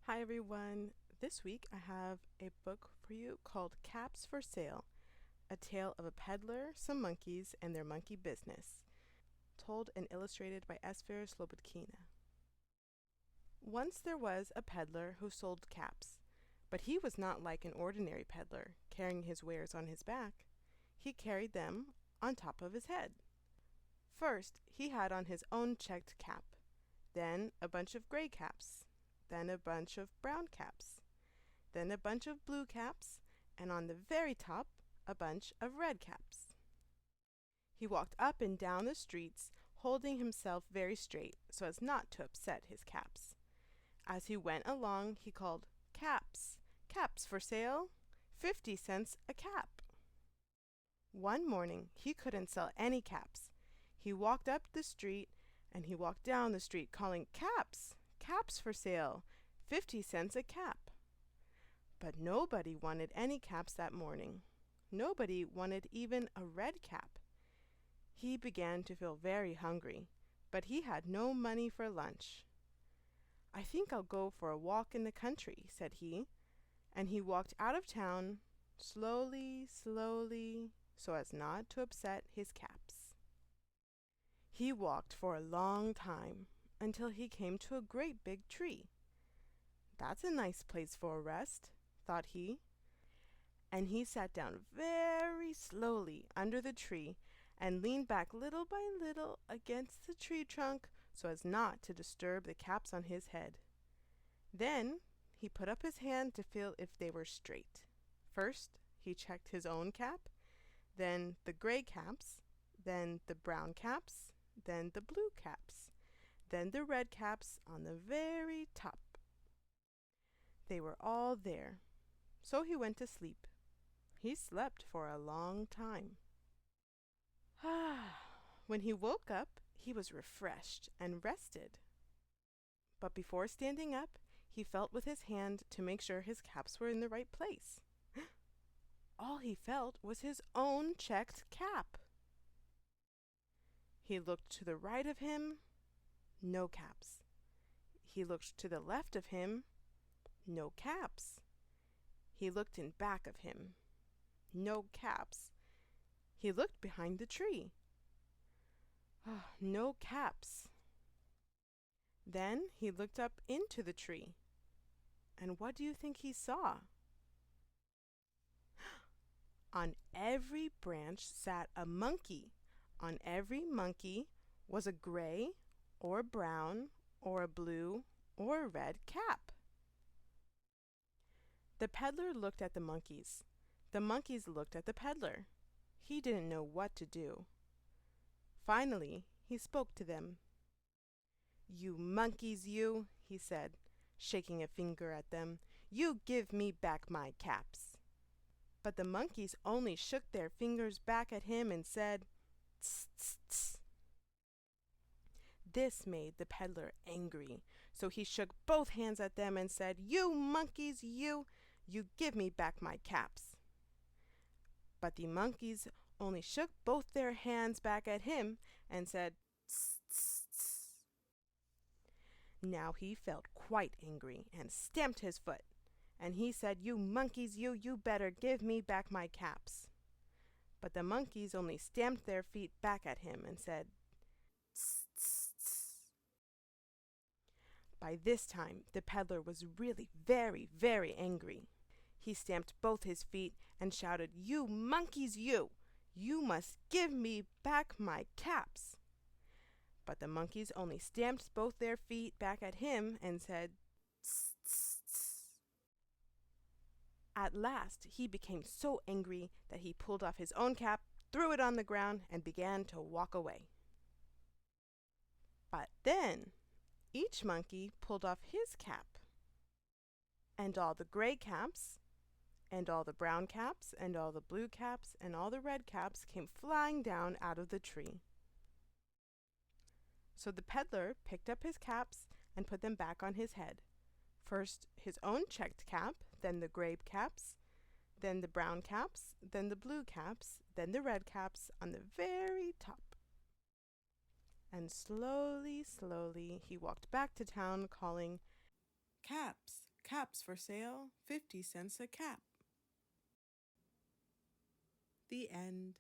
Hi everyone. This week I have a book for you called Caps for Sale, a tale of a peddler, some monkeys, and their monkey business, told and illustrated by Esfer Slobotkina. Once there was a peddler who sold caps, but he was not like an ordinary peddler, carrying his wares on his back. He carried them on top of his head. First, he had on his own checked cap, then a bunch of gray caps, then a bunch of brown caps, then a bunch of blue caps, and on the very top, a bunch of red caps. He walked up and down the streets, holding himself very straight so as not to upset his caps. As he went along, he called, "Caps! Caps for sale! 50 cents a cap!" One morning he couldn't sell any caps. He walked up the street and he walked down the street calling, "Caps! Caps for sale! 50 cents a cap!" But nobody wanted any caps that morning. Nobody wanted even a red cap. He began to feel very hungry, but he had no money for lunch. "I think I'll go for a walk in the country," said he, and he walked out of town, slowly, slowly, so as not to upset his caps. He walked for a long time, until he came to a great big tree. "That's a nice place for a rest," thought he, and he sat down very slowly under the tree and leaned back little by little against the tree trunk so as not to disturb the caps on his head. Then he put up his hand to feel if they were straight. First he checked his own cap, then the gray caps, then the brown caps, then the blue caps, then the red caps on the very top. They were all there, so he went to sleep. He slept for a long time. When he woke up, he was refreshed and rested. But before standing up, he felt with his hand to make sure his caps were in the right place. All he felt was his own checked cap. He looked to the right of him, no caps. He looked to the left of him, no caps. He looked in back of him, no caps. He looked behind the tree. No caps. Then he looked up into the tree. And what do you think he saw? On every branch sat a monkey. On every monkey was a gray or a brown or a blue or a red cap. The peddler looked at the monkeys. The monkeys looked at the peddler. He didn't know what to do. Finally, he spoke to them. "You monkeys, you," he said, shaking a finger at them, "you give me back my caps." But the monkeys only shook their fingers back at him and said, "Tss, tss, tss." This made the peddler angry, so he shook both hands at them and said, "You monkeys, you give me back my caps." But the monkeys only shook both their hands back at him and said, "Tss, tss, tss." Now he felt quite angry and stamped his foot, and he said, "You monkeys, you better give me back my caps." But the monkeys only stamped their feet back at him and said, "Tss, tss, tss." By this time the peddler was really very, very angry. He stamped both his feet and shouted, "You monkeys, you must give me back my caps." But the monkeys only stamped both their feet back at him and said, "Tss, tss, tss." At last he became so angry that he pulled off his own cap, threw it on the ground, and began to walk away. But then each monkey pulled off his cap, and all the gray caps, and all the brown caps, and all the blue caps, and all the red caps came flying down out of the tree. So the peddler picked up his caps and put them back on his head. First his own checked cap, then the gray caps, then the brown caps, then the blue caps, then the red caps on the very top. And slowly, slowly he walked back to town calling, "Caps, Caps for sale, 50 cents a cap. The end.